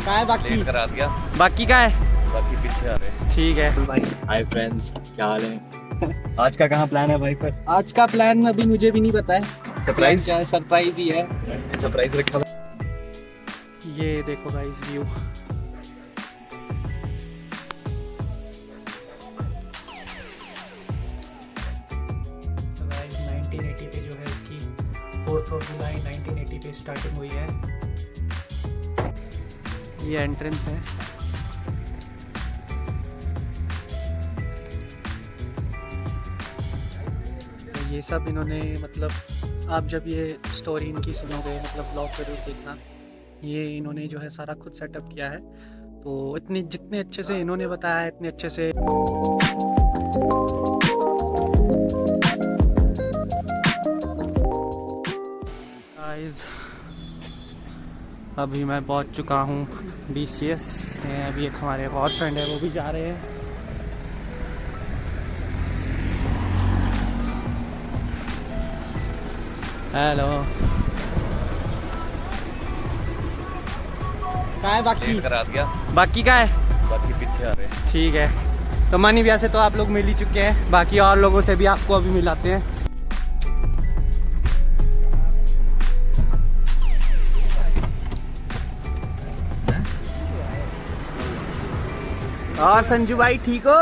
क्या है बाकी करा दिया, बाकी क्या है बाकी पीछे आ रहे हैं। ठीक है भाई। हाय फ्रेंड्स, क्या हाल है? आज का कहाँ प्लान है भाई? फिर आज का प्लान अभी मुझे भी नहीं पता है। सरप्राइज, क्या है, सरप्राइज ही है। सरप्राइज रखा। ये देखो गाइस व्यू। तो गाइस 1980 पे जो है इसकी 4th ऑफ जुलाई 1980 पे स्टार्टिंग हुई है। ये एंट्रेंस है। तो ये सब इन्होंने मतलब आप जब ये स्टोरी इनकी सुनोगे मतलब ब्लॉग जरूर देखना। ये इन्होंने जो है सारा खुद सेटअप किया है। तो इतने जितने अच्छे से इन्होंने बताया है इतने अच्छे से गाइस अभी मैं पहुंच चुका हूँ DCS। अभी एक हमारे और फ्रेंड है वो भी जा रहे हैं। हेलो क्या है बाकी करा दिया, बाकी क्या है बाकी पीछे आ रहे हैं। ठीक है। तो मनी भैया से तो आप लोग मिल ही चुके हैं, बाकी और लोगों से भी आपको अभी मिलाते हैं। और संजू भाई ठीक हो?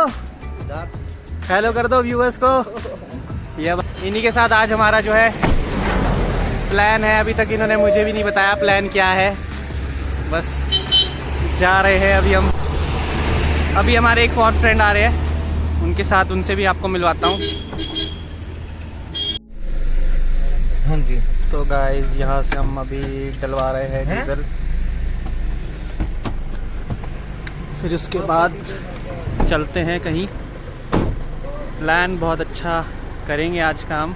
हेलो कर दो व्यूअर्स को। ये इन्हीं के साथ आज हमारा जो है प्लान है। अभी तक इन्होंने मुझे भी नहीं बताया प्लान क्या है, बस जा रहे हैं अभी हम। अभी हमारे एक और फ्रेंड आ रहे हैं, उनके साथ उनसे भी आपको मिलवाता हूँ। हाँ जी। तो गाइस यहाँ से हम अभी डलवा रहे हैं डीजल, फिर उसके बाद चलते हैं कहीं। प्लान बहुत अच्छा करेंगे आज का हम।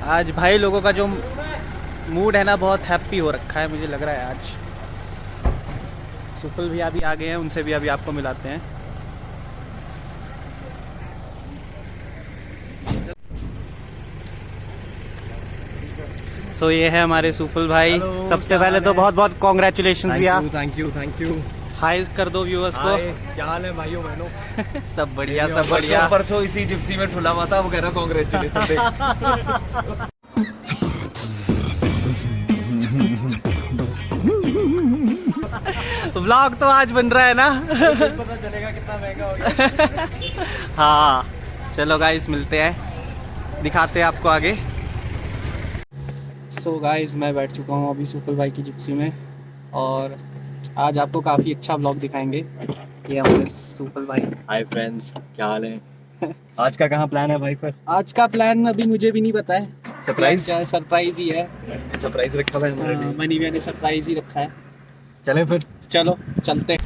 आज भाई लोगों का जो मूड है ना बहुत हैप्पी हो रखा है मुझे लग रहा है आज। सुफल भी अभी आ गए हैं, उनसे भी अभी आपको मिलाते हैं। सो ये है हमारे सुफल भाई। Hello, सबसे पहले तो बहुत बहुत कॉन्ग्रेचुलेशन भैया। Thank you. हाय कर दो व्यूअर्स को। क्या हाल है भाइयों बहनों? सब बढ़िया सब बढ़िया। परसों इसी जिप्सी में ठुला हुआ था, वो कह रहा कांग्रेचुलेशन। व्लॉग तो आज बन रहा है ना। पता चलेगा कितना महंगा हो गया। हाँ चलो गाइस मिलते हैं, दिखाते हैं आपको आगे। सो गाइस मैं बैठ चुका हूँ अभी सुफल भाई की जिप्सी में और आज आपको काफ़ी अच्छा व्लॉग दिखाएंगे। ये हमारे सुफल भाई। हाय फ्रेंड्स, क्या हाल है? आज का कहाँ प्लान है भाई? फिर आज का प्लान अभी मुझे भी नहीं पता है। सरप्राइज, क्या है, सरप्राइज ही है। सरप्राइज रखा हुआ है। मनी भैया ने सरप्राइज ही रखा है। चले फिर। चलो चलते हैं।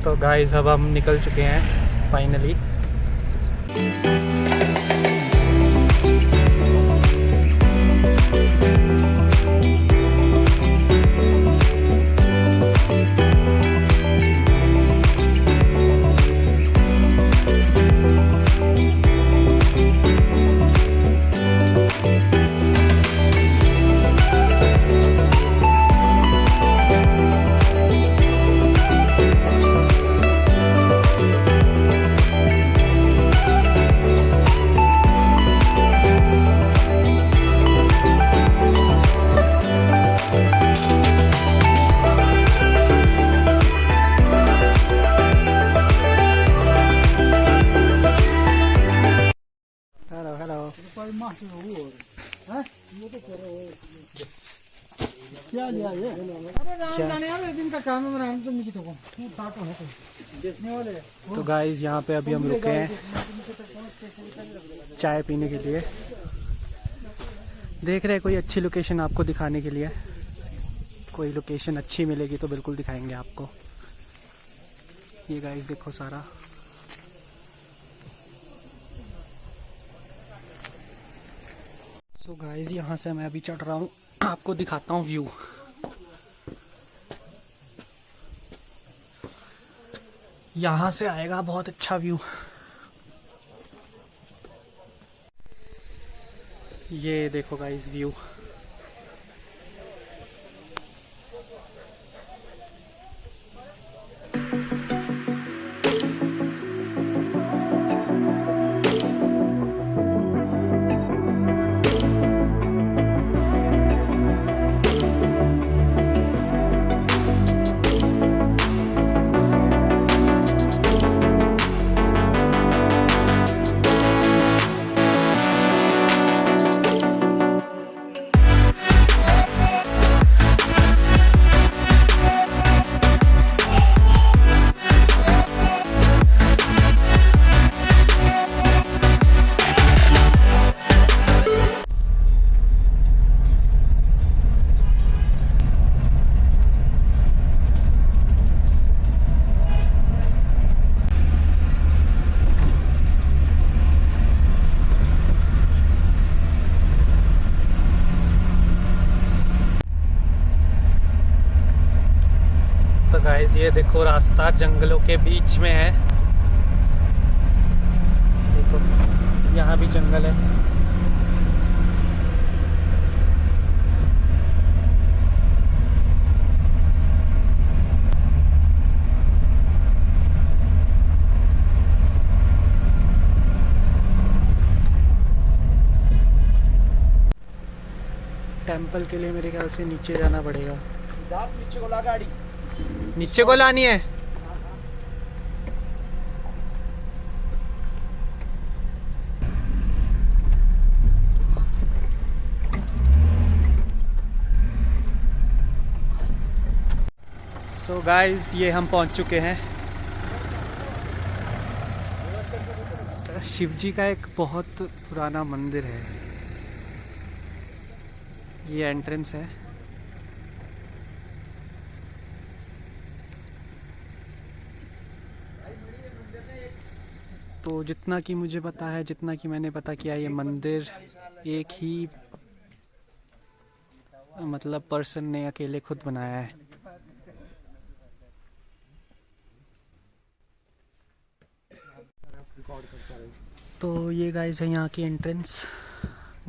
तो गाइस अब हम निकल चुके हैं फाइनली। क्या लिया ये? अरे राम जाने यार, एक दिन का काम है, राम तो नहीं तो काटो है तो बेचने वाले। तो गाइस यहाँ पे अभी हम रुके हैं चाय पीने के लिए। देख रहे हैं कोई अच्छी लोकेशन आपको दिखाने के लिए। कोई लोकेशन अच्छी मिलेगी तो बिल्कुल दिखाएंगे आपको। ये गाइस देखो सारा। सो गाइस यहाँ से मैं अभी चढ़ रहा हूँ, आपको दिखाता हूँ व्यू। यहाँ से आएगा बहुत अच्छा व्यू। ये देखो गाइस व्यू। गाइस ये देखो रास्ता जंगलों के बीच में है। देखो यहाँ भी जंगल है। टेंपल के लिए मेरे ख्याल से नीचे जाना पड़ेगा। नीचे को ला गाड़ी, नीचे को लानी है। सो गाइस ये हम पहुंच चुके हैं। शिव जी का एक बहुत पुराना मंदिर है। ये एंट्रेंस है। तो जितना कि मुझे पता है, जितना कि मैंने पता किया, ये मंदिर एक ही मतलब पर्सन ने अकेले खुद बनाया है। तो ये गाइस है यहाँ की एंट्रेंस।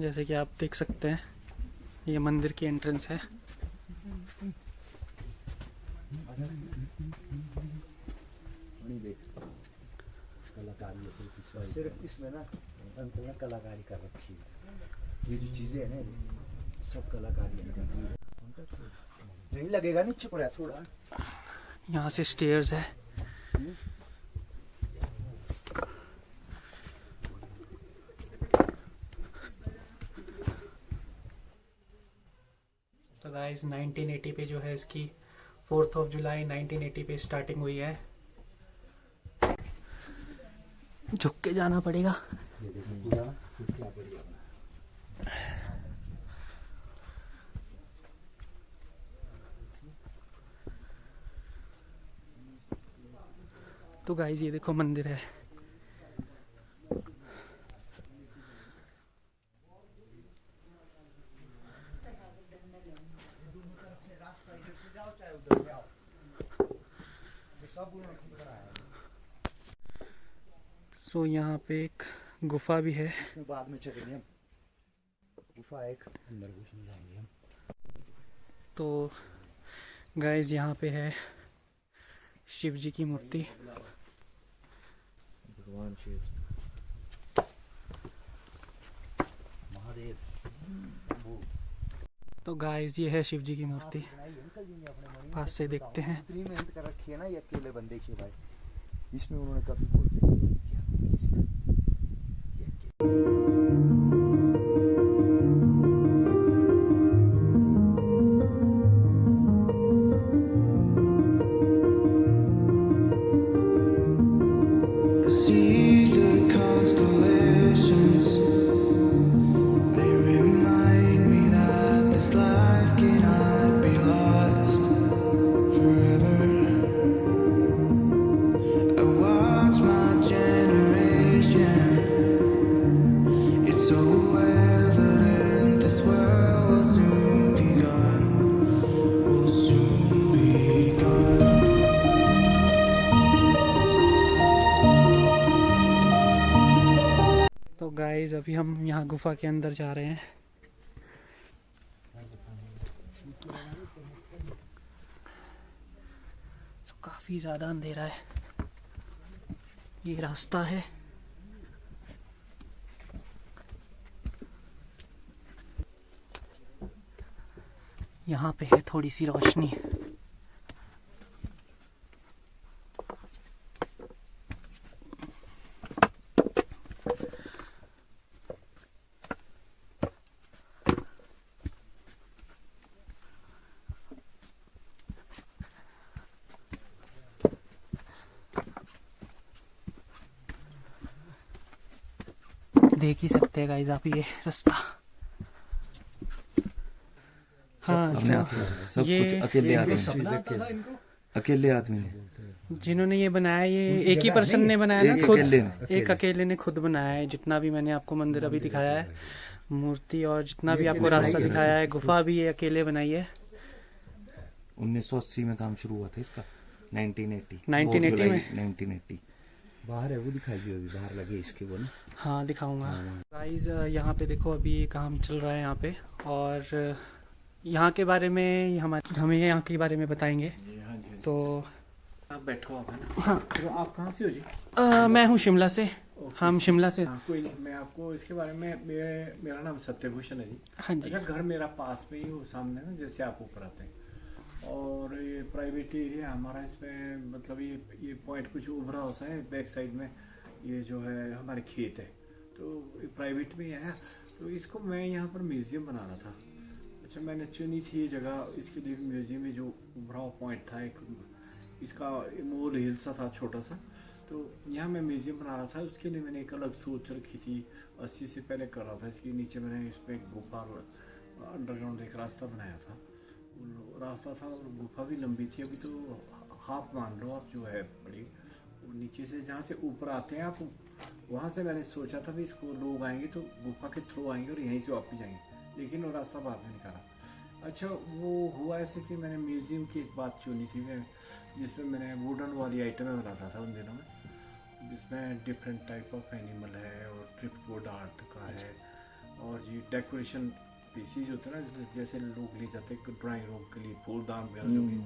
जैसे कि आप देख सकते हैं ये मंदिर की एंट्रेंस है। सिर्फ इसमें ना अंकल ने कलाकारी कर रखी है। ये जो चीजें हैं ना सब कलाकारी नहीं लगेगा, नीचे पड़ा थोड़ा। यहाँ से स्टेयर्स है। तो गाइस 1980 पे जो है इसकी 4 जुलाई 1980 पे स्टार्टिंग हुई है। झुक के जाना पड़ेगा। तो गाइस ये देखो मंदिर है। सो यहाँ पे एक गुफा भी है। बाद में चलेंगे हम, गुफा एक अंदर घुसने जाएंगे हम। तो गाइस यहाँ पे है शिव जी की मूर्ति। भगवान शिव महादेव। तो गाइस ये है शिव जी की मूर्ति। पास से देखते हैं। इतनी मेहनत कर रखी है ना ये अकेले बंदे की भाई, इसमें उन्होंने कभी बोलते नहीं किया। तो गाइस अभी हम यहाँ गुफा के अंदर जा रहे हैं। तो काफी ज्यादा अंधेरा है। ये रास्ता है। यहाँ पे है थोड़ी सी रोशनी। देख ही सकते हैं गाइस आप ये रास्ता। हाँ सब कुछ अकेले आदमी, अकेले आदमी ने जिन्होंने ये बनाया, ये एक ही पर्सन ने बनाया ना, खुद एक अकेले ने खुद बनाया है। जितना भी मैंने आपको मंदिर अभी दिखाया है, मूर्ति और जितना भी आपको रास्ता दिखाया है, गुफा भी ये अकेले बनाई है। 1980 में काम शुरू हुआ था इसका, 1980 1980 में? 1980 बाहर है वो दिखाइए, अभी बाहर लगे इसके वो ना। हाँ दिखाऊंगा। गाइस यहाँ पे देखो अभी काम चल रहा है यहाँ पे, और यहाँ के बारे में हमें यहाँ के बारे में बताएंगे। तो आप बैठो आप, है ना? हाँ तो आप कहाँ से हो जी? मैं हूँ शिमला से। हम शिमला से। हाँ, कोई नहीं, मैं आपको इसके बारे में, मेरा नाम सत्यभूषण है जी। हाँ जी। अच्छा, घर मेरा पास में ही हो सामने ना, जैसे आप ऊपर आते हैं, और ये प्राइवेट एरिया हमारा, इसमें मतलब ये पॉइंट कुछ उभरा होता है बैक साइड में, ये जो है हमारे खेत है, तो ये प्राइवेट में है। तो इसको मैं यहाँ पर म्यूजियम बनाना था। अच्छा, मैंने चुनी थी ये जगह इसके लिए म्यूजियम में, जो उभरा पॉइंट था एक, इसका मोल हिल सा था छोटा सा, तो यहाँ मैं म्यूजियम बना रहा था। उसके लिए मैंने एक अलग सोच रखी थी, 80 से पहले कर रहा था। इसके नीचे मैंने इसमें गुफा, अंडरग्राउंड एक रास्ता बनाया था, रास्ता था और गुफा भी लंबी थी। अभी तो हाफ मान लो आप, जो है बड़ी नीचे से जहाँ से ऊपर आते हैं आप, वहाँ से मैंने सोचा था भी इसको लोग आएंगे तो गुफा के थ्रू आएंगे और यहीं से वापस जाएंगे, लेकिन वो रास्ता बाद में निकाला। अच्छा, वो हुआ ऐसे कि मैंने म्यूजियम की एक बात चुनी थी मैं, जिसमें मैंने वुडन वाली आइटमें बनाता था उन दिनों में, जिसमें डिफरेंट टाइप ऑफ एनिमल है और ड्रिफ्टवुड आर्ट का है, और जी डेकोरेशन पीसीज होते हैं ना, जैसे लोग ले जाते हैं ड्राइंग रूम के लिए फूलदान वगैरह, जो भी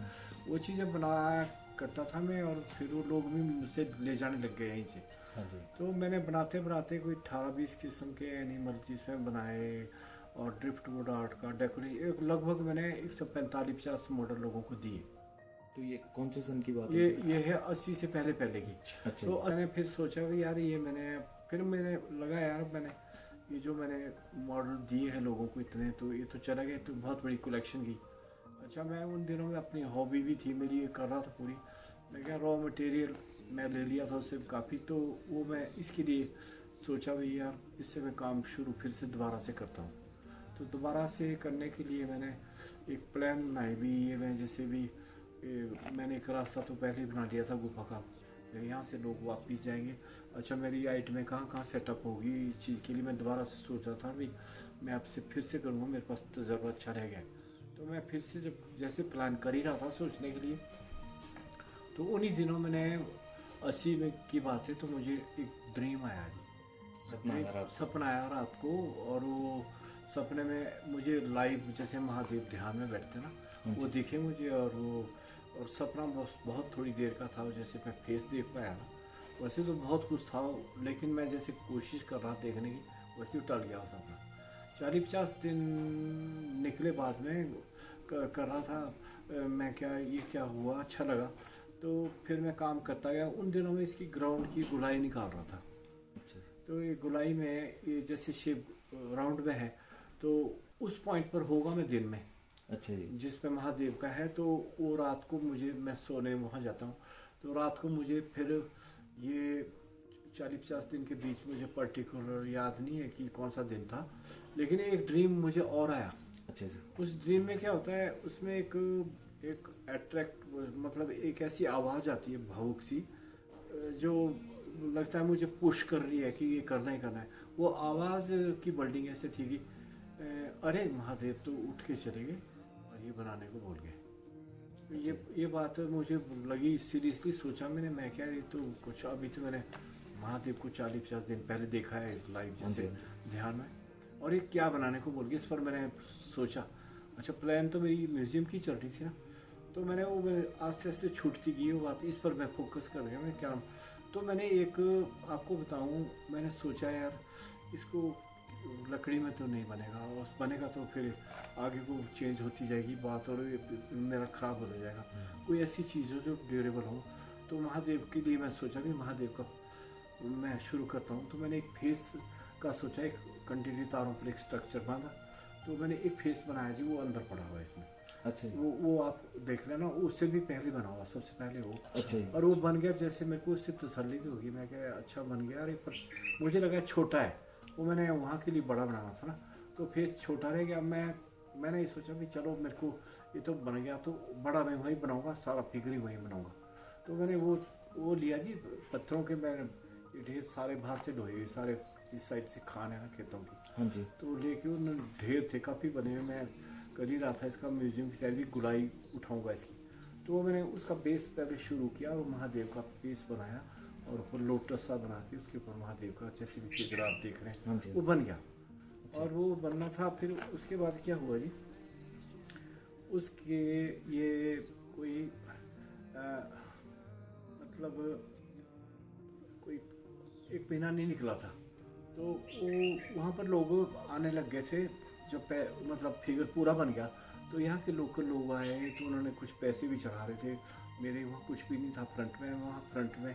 वो चीज़ें बनाया करता था मैं, और फिर वो लोग भी मुझसे ले जाने लग गए यहीं से। हाँ जी। तो मैंने बनाते बनाते कोई 18-20 किस्म के एनिमल जिसमें बनाए, और ड्रिफ्टवुड आर्ट का डेकोरेशन लगभग मैंने 145-50 मॉडल लोगों को दिए। तो ये कौन से सन की बात ये है 80 से पहले की। अच्छा। तो मैंने फिर सोचा कि यार ये मैंने लगा यार, मैंने ये जो मैंने मॉडल दिए हैं लोगों को इतने, तो ये तो चला गया, तो बहुत बड़ी कलेक्शन की। अच्छा, मैं उन दिनों में अपनी हॉबी भी थी मेरी, ये कर रहा था पूरी। मैं क्या रॉ मटेरियल मैं ले लिया था उससे काफ़ी, तो वो मैं इसके लिए सोचा भाई यार इससे मैं काम शुरू फिर से दोबारा से करता हूँ। तो दोबारा से करने के लिए मैंने एक प्लान बनाई भी, ये मैं जैसे भी मैंने एक रास्ता तो पहले ही बना लिया था गुफा का, फिर यहाँ से लोग वापस जाएंगे। अच्छा, मेरी आइटमें कहाँ सेटअप होगी, इस चीज़ के लिए मैं दोबारा से सोच रहा था भी मैं आपसे फिर से करूँगा, मेरे पास तजर्बा अच्छा रह गया। तो मैं फिर से जब जैसे प्लान कर ही रहा था सोचने के लिए, तो उन्हीं दिनों मैंने 80 में की बात है, तो मुझे एक ड्रीम आया जी, सपना आया रात को, और वो सपने में मुझे लाइव जैसे महादेव ध्यान में बैठते ना, वो दिखे मुझे, और सपना बहुत थोड़ी देर का था, जैसे मैं फेस देख पाया ना, वैसे तो बहुत कुछ था, लेकिन मैं जैसे कोशिश कर रहा देखने की, वैसे टल गया वो सपना। 40-50 दिन निकले बाद में कर रहा था मैं, क्या हुआ, अच्छा लगा, तो फिर मैं काम करता गया। उन दिनों में इसकी ग्राउंड की गुलाई निकाल रहा था। अच्छा। तो ये गुलाई में ये जैसे शेप राउंड में है, तो उस पॉइंट पर होगा मैं दिन में, अच्छा जी, जिसमें महादेव का है। तो वो रात को मैं सोने वहाँ जाता हूँ, तो रात को मुझे फिर ये 40-50 दिन के बीच मुझे पर्टिकुलर याद नहीं है कि कौन सा दिन था, लेकिन एक ड्रीम मुझे और आया। अच्छा जी। उस ड्रीम में क्या होता है, उसमें एक अट्रैक्ट, मतलब एक ऐसी आवाज़ आती है भावुक सी, जो लगता है मुझे पुश कर रही है कि ये करना ही करना है। वो आवाज़ की वर्डिंग ऐसे थी कि अरे महादेव तो उठ के चले गए और ये बनाने को बोल गए। ये बात मुझे लगी, सीरियसली सोचा मैंने, मैं क्या ये तो कुछ, अभी तो मैंने महादेव को 40-50 दिन पहले देखा है लाइव जैसे ध्यान में, और ये क्या बनाने को बोल गए, इस पर मैंने सोचा। अच्छा, प्लान तो मेरी म्यूजियम की चल रही थी ना, तो मैंने वो आस्ते आस्ते छूटती गई वो बात, इस पर मैं फोकस कर गया। मैं क्या, तो मैंने एक आपको बताऊं, मैंने सोचा यार इसको लकड़ी में तो नहीं बनेगा, और बनेगा तो फिर आगे को चेंज होती जाएगी बात, और मेरा ख़राब हो जाएगा। कोई ऐसी चीज़ हो जो ड्यूरेबल हो। तो महादेव के लिए मैं सोचा कि महादेव का मैं शुरू करता हूँ। तो मैंने एक फेस का सोचा, एक कंटिन्यू तारों पर एक स्ट्रक्चर बांधा, तो मैंने एक फेस बनाया जी, वो अंदर पड़ा हुआ है इसमें। अच्छा। वो आप देख लेना, उससे भी पहले बना हुआ, सबसे पहले वो। अच्छा। और वो बन गया, जैसे मेरे को उससे तसल्ली भी होगी, मैं क्या अच्छा बन गया। अरे पर मुझे लगा छोटा है, वो मैंने वहाँ के लिए बड़ा बनाना था ना, तो फेस छोटा रह गया। मैंने ये सोचा कि चलो मेरे को ये तो बन गया, तो बड़ा मैं वहीं बनाऊँगा, सारा फिगर ही वहीं बनाऊँगा। तो मैंने वो लिया जी पत्थरों के, मैं ढेर सारे बाहर से लोहे सारे इस साइड से खान है ना खेतों की। हाँ जी। तो लेके उन ढेर थे काफ़ी बने हुए, मैं कर ही रहा था इसका म्यूजियम की तैयारी, गुलाई उठाऊंगा इसकी। तो वो मैंने उसका बेस पहले शुरू किया और महादेव का बेस बनाया और ऊपर लोटस सा बना के उसके ऊपर महादेव का जैसे भी फिगर आप देख रहे हाँ हैं जी। वो बन गया। और वो बनना था। फिर उसके बाद क्या हुआ जी, उसके ये कोई मतलब कोई एक महीना नहीं निकला था तो वो वहाँ पर लोग आने लग गए थे। जब मतलब फिगर पूरा बन गया तो यहाँ के लोकल लोग आए तो उन्होंने कुछ पैसे भी चढ़ा रहे थे। मेरे वहाँ कुछ भी नहीं था फ्रंट में, वहाँ फ्रंट में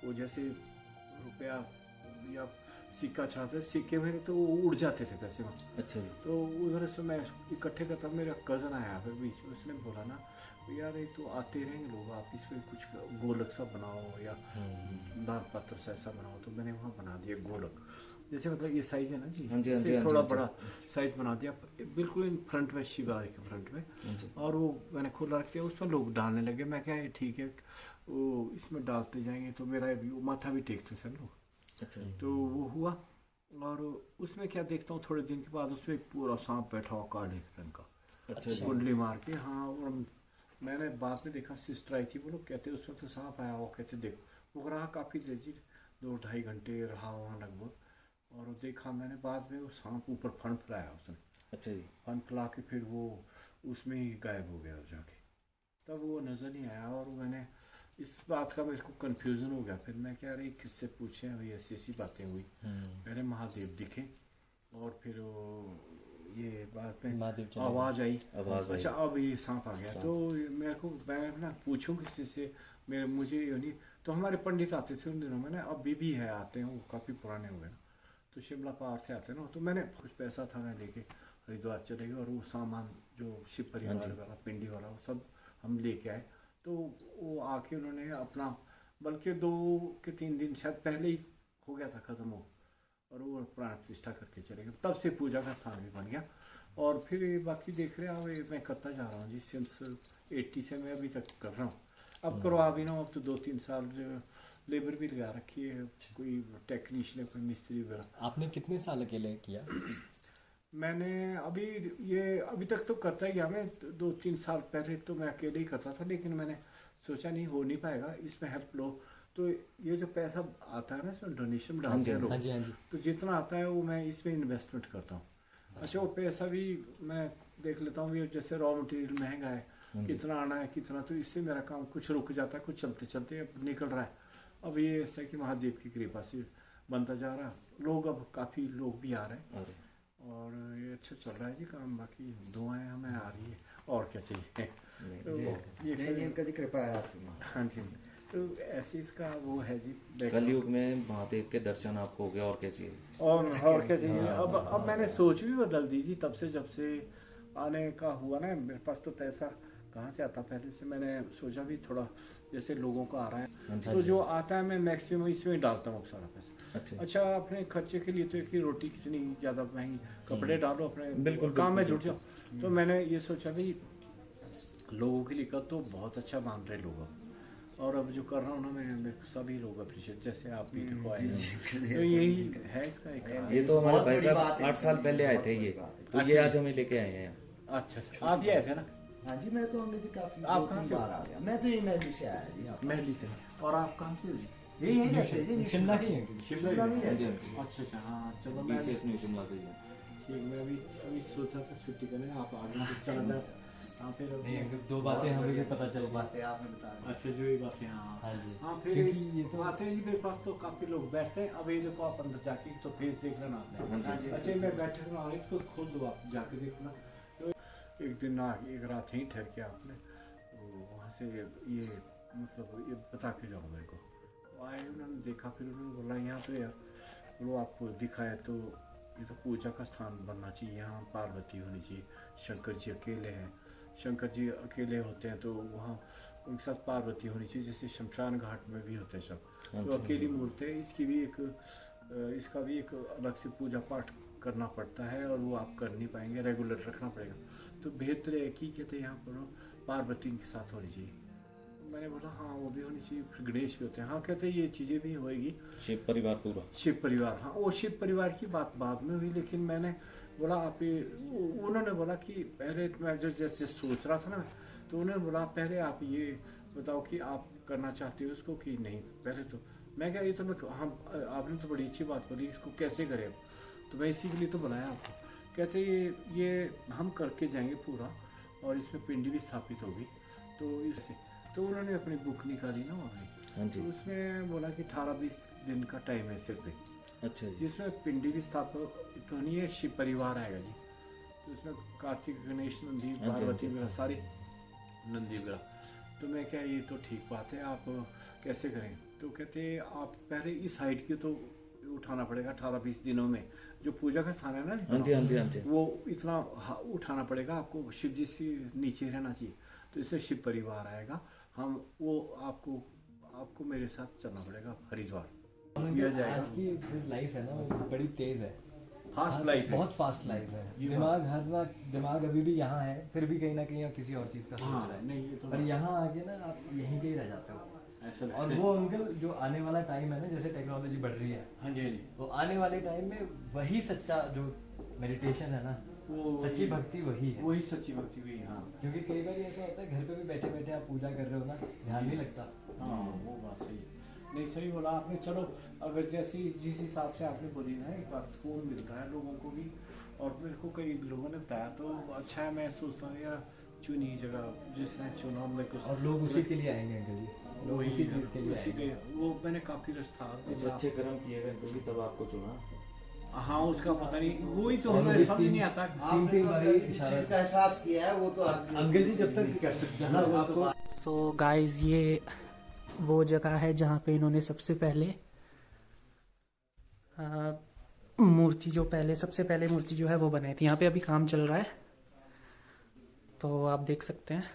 वो जैसे रुपया या सिक्का चढ़ाते, सिक्के मेरे तो वो उड़ जाते थे पैसे वहाँ। अच्छा जी। तो उधर से मैं इकट्ठे करता, मेरा कज़न आया फिर बीच में, उसने बोला ना यार ये तो आते रहेंगे लोग, आप इसमें कुछ गोलक सा बनाओ या दान पत्र सा ऐसा बनाओ। तो मैंने वहाँ बना दिया गोलक, जैसे मतलब ये साइज है ना जी, हाँ जी, हाँ जी, इससे हाँ जी, थोड़ा हाँ जी। बड़ा साइज बना दिया बिल्कुल इन फ्रंट में, शिवाय के फ्रंट में। हाँ जी। और वो मैंने खुला रख दिया, उसमें लोग डालने लगे। मैं क्या ठीक है वो इसमें डालते जाएंगे तो मेरा भी वो माथा भी टेकते थे लोग। अच्छा जी। तो वो हुआ और उसमें क्या देखता हूँ थोड़े दिन के बाद उसमें पूरा सांप बैठा हुआ काले रंग का, अच्छा जी। कुंडली मार के। हाँ, और मैंने बाद में देखा, सिस्टर आई थी, वो लोग कहते उसमें तो सांप आया। वो कहते देखो, वो रहा काफ़ी देर जी, 2-2.5 घंटे रहा वहाँ लगभग। और वो देखा मैंने बाद में, वो सांप ऊपर फन फैलाया उसने, अच्छा जी। फन फैला के फिर वो उसमें ही गायब हो गया जाके, तब वो नज़र नहीं आया। और मैंने इस बात का मेरे को कन्फ्यूज़न हो गया। फिर मैं क्या रही किससे पूछे, भाई ऐसी ऐसी बातें हुई। मेरे महादेव दिखे और फिर वो ये बात में आवाज़ आई, आवाज़ आई। अच्छा अब ये सांप आ गया। तो मेरे को मैं ना पूछूं किसी से, मेरे मुझे ये नहीं। तो हमारे पंडित आते थे उन दिनों में ना, अभी भी है, आते हैं, वो काफ़ी पुराने हो गए ना, तो शिमला पहाड़ से आते हैं ना। तो मैंने कुछ पैसा था, मैं लेके हरिद्वार चले गए और वो सामान जो शिव परिवार वाला, पिंडी वाला, वो सब हम लेके आए। तो वो आके उन्होंने अपना, बल्कि 2 के 3 दिन शायद पहले ही हो गया था ख़त्म हो, और वो प्राण प्रतिष्ठा करके चले गए। तब से पूजा का स्थान भी बन गया। और फिर बाकी देख रहे हो, मैं करता जा रहा हूँ जी, सिंस 80 से मैं अभी तक कर रहा हूँ। अब करवा भी ना, अब तो 2-3 साल लेबर भी लगा रखी है, कोई टेक्नीशियन, कोई मिस्त्री वगैरह। आपने कितने साल अकेले किया? मैंने अभी तक तो करता ही गया। मैं 2-3 साल पहले तो मैं अकेले ही करता था, लेकिन मैंने सोचा नहीं, हो नहीं पाएगा, इसमें हेल्प लो। तो ये जो पैसा आता है ना, इसमें डोनेशन डालते हैं लोग, हाँ जी, हाँ जी। तो जितना आता है वो मैं इसमें इन्वेस्टमेंट करता हूँ। अच्छा, वो पैसा भी मैं देख लेता हूँ, ये जैसे रॉ मटेरियल महंगा है, कितना आना है कितना, तो इससे मेरा काम कुछ रुक जाता है, कुछ चलते चलते अब निकल रहा है। अब ये ऐसा है कि महादेव की कृपा से बनता जा रहा है। लोग अब काफ़ी लोग भी आ रहे हैं और ये अच्छा चल रहा है जी काम। बाकी दुआएं हमें आ रही है, और क्या चाहिए। तो ये नहीं, इनका जी कृपा है आपकी माँ। हाँ जी, तो ऐसे इसका वो है जी। कलयुग में महादेव के दर्शन आपको हो गया, और क्या चाहिए? और क्या चाहिए। अब मैंने सोच भी बदल दी जी, तब से जब से आने का हुआ ना, मेरे पास तो पैसा कहाँ से आता। पहले से मैंने सोचा भी थोड़ा, जैसे लोगों का आ रहा है, तो जो आता है मैं मैक्सिमम इसमें डालता हूँ सारा पैसा। अच्छा, अपने खर्चे के लिए तो एक ही रोटी कितनी ज़्यादा महंगी, कपड़े डालो, अपने बिल्कुल काम में जुट जाओ। तो मैंने ये सोचा भाई लोगों के लिए कर, तो बहुत अच्छा मान रहे लोग। और अब जो कर रहा हूँ ना मैं, सभी लोग अप्रिशिएट, जैसे आप भी देखो आए हैं। तो यही है इसका एक। ये तो हमारे भाई साहब 8 साल पहले आए थे ये, तो ये आज हमें लेके आए हैं। अच्छा, आप ये आए थे ना? हाँ जी, मैं तो भी काफी आप कहाँ से? बार आ गया। मैं तो ये महली से आया जी। आप महली से। और आप कहाँ से हो जी? यही रहते हैं जी, शिमला ही है। शिमला में रहते है। हैं। अच्छा, हाँ चलो। मैं विशेष न्यू शिमला से ही है। ठीक, मैं अभी सोचा था छुट्टी करने, आप आ गए तो चला जाए। हाँ, फिर नहीं, अगर 2 बातें हमें भी पता चल बातें आपने बता दी। अच्छा, जो ये बातें, हाँ हाँ जी। हाँ, फिर क्योंकि ये तो आते हैं जी मेरे पास तो काफी लोग बैठते हैं। अब ये देखो, आप अंदर जाके तो फेस देख लेना आपने। हाँ जी। अच्छा, मैं बैठे हुआ हूँ, इसको खोल दो, आप जाके देखना। तो एक दिन ना, एक रात यहीं ठहर के आपने वहाँ से ये मतलब ये बता के जाओ मेरे को। तो आए, उन्होंने देखा, फिर उन्होंने बोला यहाँ तो यार बोलो आपको दिखाए तो ये तो पूजा का स्थान बनना चाहिए, यहाँ पार्वती होनी चाहिए, शंकर जी अकेले हैं। शंकर जी अकेले होते हैं तो वहाँ उनके साथ पार्वती होनी चाहिए, जैसे शमशान घाट में भी होते हैं सब। तो अकेली मूर्ति है, इसकी भी एक इसका भी एक अलग से पूजा पाठ करना पड़ता है, और वो आप कर नहीं पाएंगे, रेगुलर रखना पड़ेगा। तो बेहतर है कि कहते हैं यहाँ पर पार्वती के साथ होनी चाहिए। मैंने बोला हाँ वो भी होनी चाहिए, फिर गणेश भी होते हैं। हाँ, कहते हैं ये चीज़ें भी होएगी। शिव परिवार पूरा, शिव परिवार, हाँ वो शिव परिवार की बात बाद में हुई, लेकिन मैंने बोला आप ये, उन्होंने बोला कि पहले मैं जो जैसे सोच रहा था ना, तो उन्होंने बोला पहले आप ये बताओ कि आप करना चाहते हो उसको कि नहीं। पहले तो मैं क्या, ये तो मैं हम आपने तो बड़ी अच्छी बात बोली, इसको कैसे करें अब? तो मैं इसी के लिए तो बुलाया आपको। कहते ये हम करके जाएंगे पूरा, और इसमें पिंडी भी स्थापित होगी। तो इससे तो उन्होंने अपनी बुक निकाली ना वहाँ, हाँ जी। तो उसमें बोला कि 18-20 दिन का टाइम है सिर्फ, अच्छा जी। जिसमें पिंडी भी स्थापित तो नहीं है, शिव परिवार आएगा जी। तो उसमें कार्तिक, गणेश, नंदी, हाँ जी, हाँ पार्वती जी। मेरा सारी नंदी वगैरह। तो मैं क्या, ये तो ठीक बात है, आप कैसे करें? तो कहते आप पहले इस हाइट की तो उठाना पड़ेगा 18-20 दिनों में, जो पूजा का स्थान है ना, हाँ जी, हाँ जी, हाँ जी। वो इतना उठाना पड़ेगा आपको, शिव जी से नीचे रहना चाहिए। तो इससे शिव परिवार आएगा, हम वो आपको मेरे साथ चलना पड़ेगा हरिद्वार किया जाएगा। आज की लाइफ है ना वो बड़ी तेज है, फास्ट लाइफ है, बहुत फास्ट लाइफ है। ये दिमाग हर वक्त, दिमाग अभी भी यहाँ है, फिर भी कहीं ना कहीं और किसी और चीज का सोच हाँ, रहा है। नहीं ये तो पर यहाँ आके ना आप यहीं पे ही रह जाते हो। ऐसा लगता और है। वो अंकल जो आने वाला टाइम है ना, जैसे टेक्नोलॉजी बढ़ रही है, हाँ जी, हाँ जी, तो आने वाले टाइम में वही सच्चा जो मेडिटेशन है ना, वो सच्ची भक्ति वही है। वही सच्ची भक्ति हुई। हाँ क्योंकि कई बार ऐसा होता है घर पे भी बैठे बैठे आप पूजा कर रहे हो ना, ध्यान नहीं लगता। हाँ, वो बात सही है। नहीं, सही बोला आपने। चलो, अगर जैसी जिस हिसाब से आपने बोली ना, एक बार सुकून मिलता है लोगों को भी, और मेरे को कई लोगों ने बताया तो अच्छा है। मैं सोचता हूँ यार, चुनी जगह जिसने चुना मेरे को, और लोग उसी के लिए आएंगे अंकल जी, लोग उसी चीज के लिए उसी आएंगे। के, वो मैंने काफी रस्ता कुछ अच्छे कर्म किए गए तो भी तब आपको चुना। हाँ, उसका पता नहीं, वही तो और हमें भी समझ नहीं आता। तीन बार ही इशारा इसका एहसास किया है वो तो अंकल जी जब तक कर सकते हैं ना आपको। सो गाइस, ये वो जगह है जहाँ पे इन्होंने सबसे पहले मूर्ति, जो पहले सबसे पहले मूर्ति जो है वो बनाई थी। यहाँ पे अभी काम चल रहा है, तो आप देख सकते हैं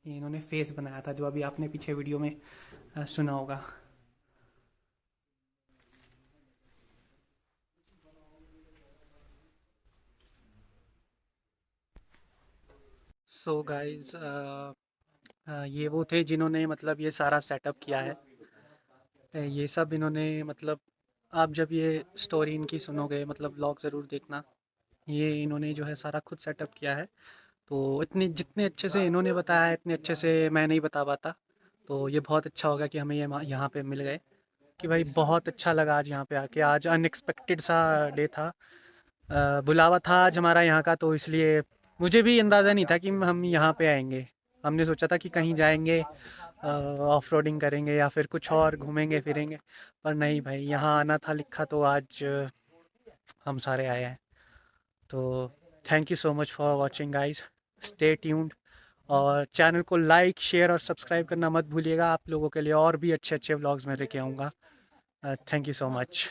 ये इन्होंने फेस बनाया था, जो अभी आपने पीछे वीडियो में सुना होगा। सो गाइस, ये वो थे जिन्होंने मतलब ये सारा सेटअप किया है। ये सब इन्होंने मतलब, आप जब ये स्टोरी इनकी सुनोगे, मतलब व्लॉग ज़रूर देखना। ये इन्होंने जो है सारा खुद सेटअप किया है, तो इतने जितने अच्छे से इन्होंने बताया है, इतने अच्छे से मैं नहीं बता पाता। तो ये बहुत अच्छा होगा कि हमें ये यहाँ पे मिल गए, कि भाई बहुत अच्छा लगा आज यहाँ पे आके। आज अनएक्सपेक्टेड सा डे था, बुलावा था आज हमारा यहाँ का, तो इसलिए मुझे भी अंदाज़ा नहीं था कि हम यहाँ पे आएंगे। हमने सोचा था कि कहीं जाएंगे, ऑफ रोडिंग करेंगे या फिर कुछ और घूमेंगे फिरेंगे, पर नहीं भाई, यहाँ आना था लिखा, तो आज हम सारे आए हैं। तो thank you so much for watching guys, stay tuned, और चैनल को लाइक, शेयर और सब्सक्राइब करना मत भूलिएगा। आप लोगों के लिए और भी अच्छे अच्छे व्लॉग्स मैं लेके आऊँगा। Thank you so much.